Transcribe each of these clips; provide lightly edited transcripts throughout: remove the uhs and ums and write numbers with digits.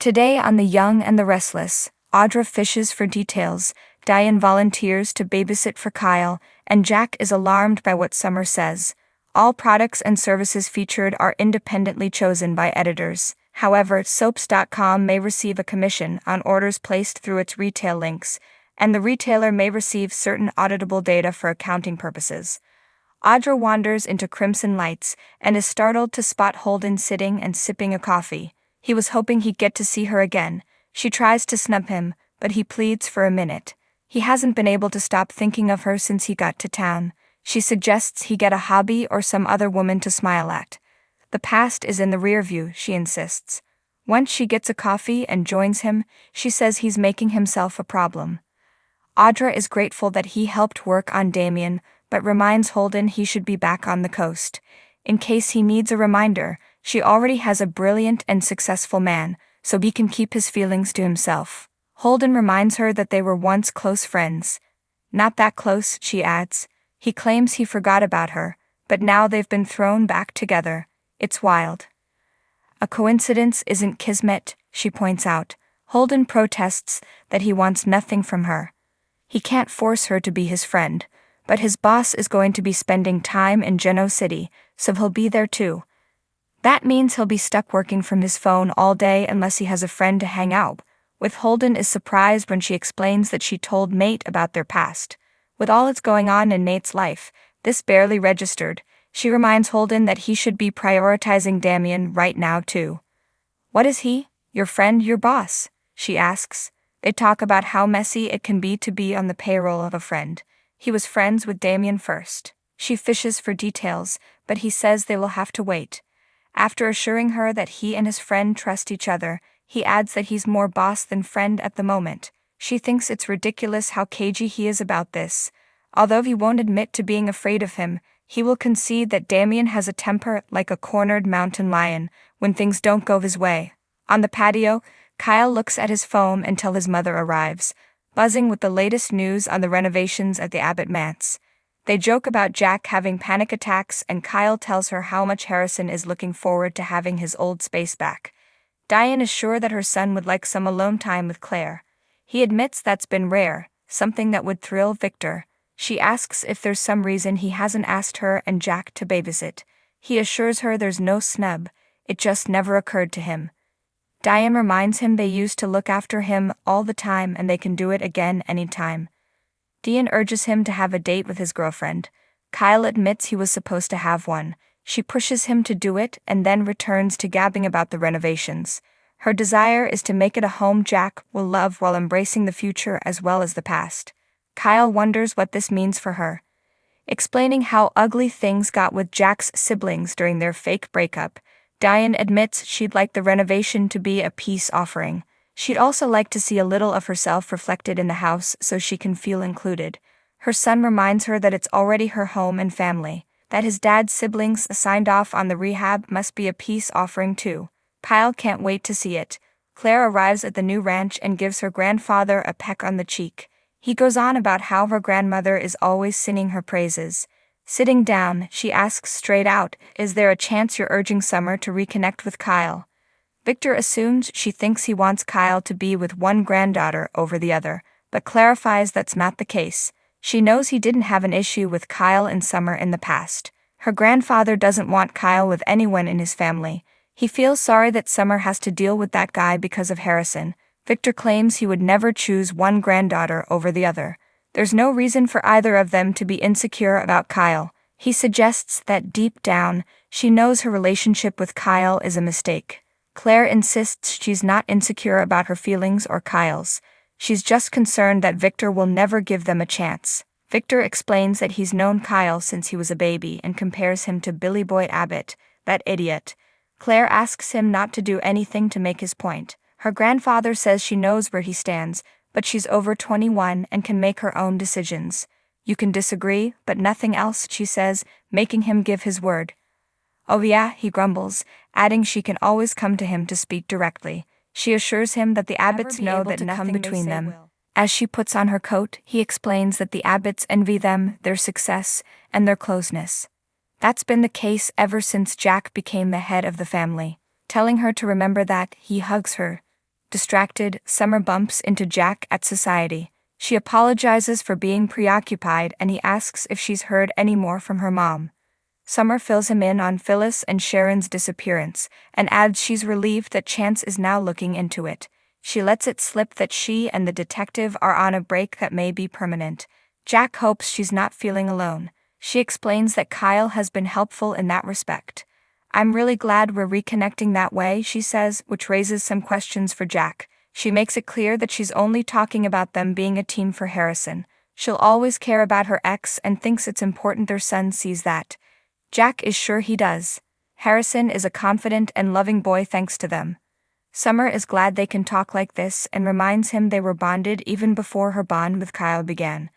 Today on The Young and the Restless, Audra fishes for details, Diane volunteers to babysit for Kyle, and Jack is alarmed by what Summer says. All products and services featured are independently chosen by editors. However, soaps.com may receive a commission on orders placed through its retail links, and the retailer may receive certain auditable data for accounting purposes. Audra wanders into Crimson Lights and is startled to spot Holden sitting and sipping a coffee. He was hoping he'd get to see her again. She tries to snub him, but he pleads for a minute. He hasn't been able to stop thinking of her since he got to town. She suggests he get a hobby or some other woman to smile at. The past is in the rear view, she insists. Once she gets a coffee and joins him, she says he's making himself a problem. Audra is grateful that he helped work on Damien, but reminds Holden he should be back on the coast. In case he needs a reminder, she already has a brilliant and successful man, so he can keep his feelings to himself. Holden reminds her that they were once close friends. Not that close, she adds. He claims he forgot about her, but now they've been thrown back together. It's wild. A coincidence isn't kismet, she points out. Holden protests that he wants nothing from her. He can't force her to be his friend, but his boss is going to be spending time in Geno City, so he'll be there too. That means he'll be stuck working from his phone all day unless he has a friend to hang out with. Holden is surprised when she explains that she told Nate about their past. With all that's going on in Nate's life, this barely registered. She reminds Holden that he should be prioritizing Damien right now too. What is he? Your friend, your boss? She asks. They talk about how messy it can be to be on the payroll of a friend. He was friends with Damien first. She fishes for details, but he says they will have to wait. After assuring her that he and his friend trust each other, he adds that he's more boss than friend at the moment. She thinks it's ridiculous how cagey he is about this. Although he won't admit to being afraid of him, he will concede that Damien has a temper like a cornered mountain lion when things don't go his way. On the patio, Kyle looks at his phone until his mother arrives, buzzing with the latest news on the renovations at the Abbott Manse. They joke about Jack having panic attacks, and Kyle tells her how much Harrison is looking forward to having his old space back. Diane is sure that her son would like some alone time with Claire. He admits that's been rare, something that would thrill Victor. She asks if there's some reason he hasn't asked her and Jack to babysit. He assures her there's no snub, it just never occurred to him. Diane reminds him they used to look after him all the time and they can do it again anytime. Diane urges him to have a date with his girlfriend. Kyle admits he was supposed to have one. She pushes him to do it and then returns to gabbing about the renovations. Her desire is to make it a home Jack will love while embracing the future as well as the past. Kyle wonders what this means for her. Explaining how ugly things got with Jack's siblings during their fake breakup, Diane admits she'd like the renovation to be a peace offering. She'd also like to see a little of herself reflected in the house so she can feel included. Her son reminds her that it's already her home and family, that his dad's siblings signed off on the rehab must be a peace offering too. Kyle can't wait to see it. Claire arrives at the new ranch and gives her grandfather a peck on the cheek. He goes on about how her grandmother is always singing her praises. Sitting down, she asks straight out, "Is there a chance you're urging Summer to reconnect with Kyle?" Victor assumes she thinks he wants Kyle to be with one granddaughter over the other, but clarifies that's not the case. She knows he didn't have an issue with Kyle and Summer in the past. Her grandfather doesn't want Kyle with anyone in his family. He feels sorry that Summer has to deal with that guy because of Harrison. Victor claims he would never choose one granddaughter over the other. There's no reason for either of them to be insecure about Kyle. He suggests that deep down, she knows her relationship with Kyle is a mistake. Claire insists she's not insecure about her feelings or Kyle's. She's just concerned that Victor will never give them a chance. Victor explains that he's known Kyle since he was a baby and compares him to Billy Boy Abbott, that idiot. Claire asks him not to do anything to make his point. Her grandfather says she knows where he stands, but she's over 21 and can make her own decisions. You can disagree, but nothing else, she says, making him give his word. Oh yeah, he grumbles, adding she can always come to him to speak directly. She assures him that the Abbotts know that nothing between them. As she puts on her coat, he explains that the Abbotts envy them, their success, and their closeness. That's been the case ever since Jack became the head of the family. Telling her to remember that, he hugs her. Distracted, Summer bumps into Jack at society. She apologizes for being preoccupied and he asks if she's heard any more from her mom. Summer fills him in on Phyllis and Sharon's disappearance, and adds she's relieved that Chance is now looking into it. She lets it slip that she and the detective are on a break that may be permanent. Jack hopes she's not feeling alone. She explains that Kyle has been helpful in that respect. "I'm really glad we're reconnecting that way," she says, which raises some questions for Jack. She makes it clear that she's only talking about them being a team for Harrison. She'll always care about her ex and thinks it's important their son sees that. Jack is sure he does. Harrison is a confident and loving boy thanks to them. Summer is glad they can talk like this and reminds him they were bonded even before her bond with Kyle began.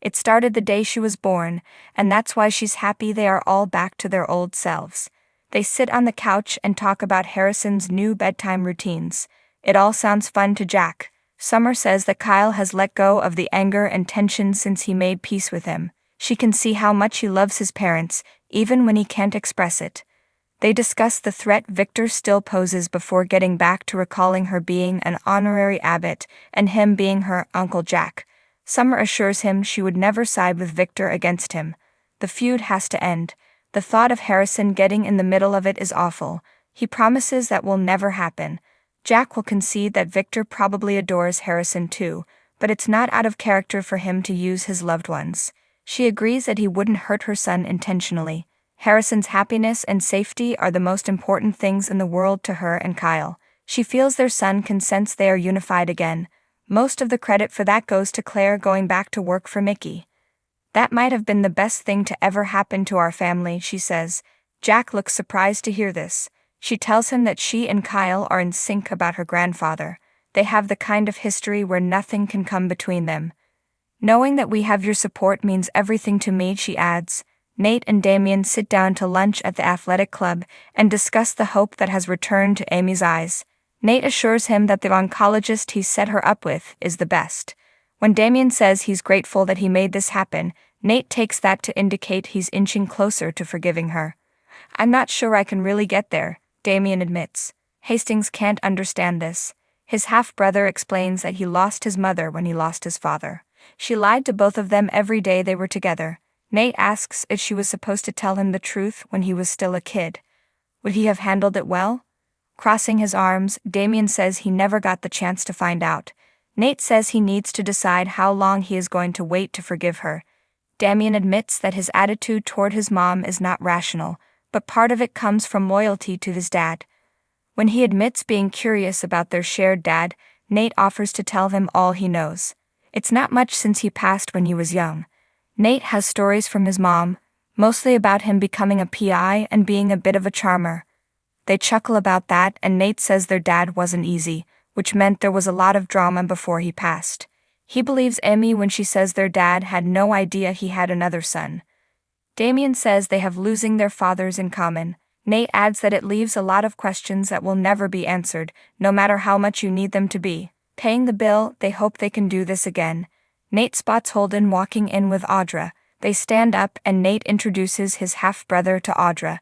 It started the day she was born, and that's why she's happy they are all back to their old selves. They sit on the couch and talk about Harrison's new bedtime routines. It all sounds fun to Jack. Summer says that Kyle has let go of the anger and tension since he made peace with him. She can see how much he loves his parents, even when he can't express it. They discuss the threat Victor still poses before getting back to recalling her being an honorary abbot and him being her Uncle Jack. Summer assures him she would never side with Victor against him. The feud has to end. The thought of Harrison getting in the middle of it is awful. He promises that will never happen. Jack will concede that Victor probably adores Harrison too, but it's not out of character for him to use his loved ones. She agrees that he wouldn't hurt her son intentionally. Harrison's happiness and safety are the most important things in the world to her and Kyle. She feels their son can sense they are unified again. Most of the credit for that goes to Claire going back to work for Mickey. "That might have been the best thing to ever happen to our family," she says. Jack looks surprised to hear this. She tells him that she and Kyle are in sync about her grandfather. They have the kind of history where nothing can come between them. "Knowing that we have your support means everything to me," she adds. Nate and Damien sit down to lunch at the athletic club and discuss the hope that has returned to Amy's eyes. Nate assures him that the oncologist he set her up with is the best. When Damien says he's grateful that he made this happen, Nate takes that to indicate he's inching closer to forgiving her. "I'm not sure I can really get there," Damien admits. Hastings can't understand this. His half-brother explains that he lost his mother when he lost his father. She lied to both of them every day they were together. Nate asks if she was supposed to tell him the truth when he was still a kid. Would he have handled it well? Crossing his arms, Damien says he never got the chance to find out. Nate says he needs to decide how long he is going to wait to forgive her. Damien admits that his attitude toward his mom is not rational, but part of it comes from loyalty to his dad. When he admits being curious about their shared dad, Nate offers to tell him all he knows. It's not much since he passed when he was young. Nate has stories from his mom, mostly about him becoming a PI and being a bit of a charmer. They chuckle about that, and Nate says their dad wasn't easy, which meant there was a lot of drama before he passed. He believes Amy when she says their dad had no idea he had another son. Damien says they have losing their fathers in common. Nate adds that it leaves a lot of questions that will never be answered, no matter how much you need them to be. Paying the bill, they hope they can do this again. Nate spots Holden walking in with Audra. They stand up and Nate introduces his half-brother to Audra.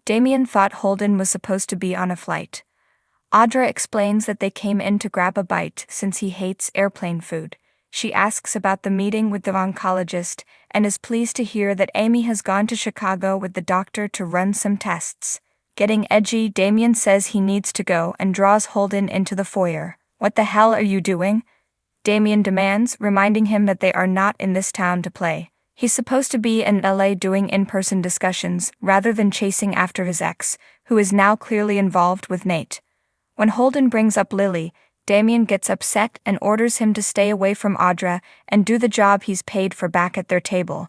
Damien thought Holden was supposed to be on a flight. Audra explains that they came in to grab a bite since he hates airplane food. She asks about the meeting with the oncologist and is pleased to hear that Amy has gone to Chicago with the doctor to run some tests. Getting edgy, Damien says he needs to go and draws Holden into the foyer. "What the hell are you doing?" Damien demands, reminding him that they are not in this town to play. He's supposed to be in LA doing in-person discussions rather than chasing after his ex, who is now clearly involved with Nate. When Holden brings up Lily, Damien gets upset and orders him to stay away from Audra and do the job he's paid for back at their table.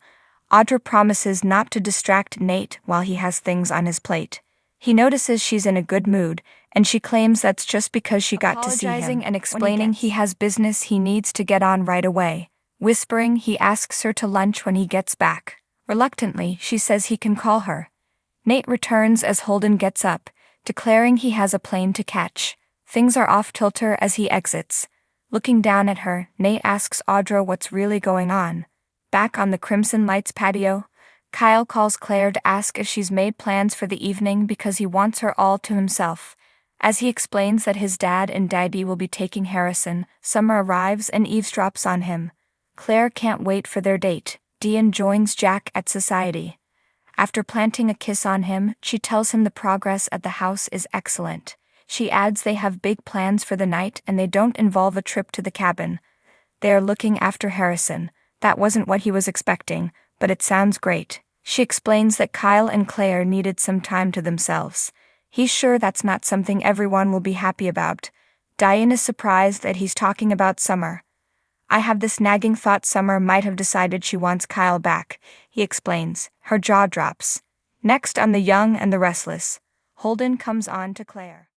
Audra promises not to distract Nate while he has things on his plate. He notices she's in a good mood, and she claims that's just because she got to see him, and explaining he has business he needs to get on right away. Whispering, he asks her to lunch when he gets back. Reluctantly, she says he can call her. Nate returns as Holden gets up, declaring he has a plane to catch. Things are off-kilter as he exits. Looking down at her, Nate asks Audra what's really going on. Back on the Crimson Lights patio, Kyle calls Claire to ask if she's made plans for the evening because he wants her all to himself. As he explains that his dad and Daddy will be taking Harrison, Summer arrives and eavesdrops on him. Claire can't wait for their date. Diane joins Jack at society. After planting a kiss on him, she tells him the progress at the house is excellent. She adds they have big plans for the night and they don't involve a trip to the cabin. They are looking after Harrison. That wasn't what he was expecting, but it sounds great. She explains that Kyle and Claire needed some time to themselves. He's sure that's not something everyone will be happy about. Diane is surprised that he's talking about Summer. I have this nagging thought Summer might have decided she wants Kyle back, he explains. Her jaw drops. Next on The Young and the Restless, Holden comes on to Claire.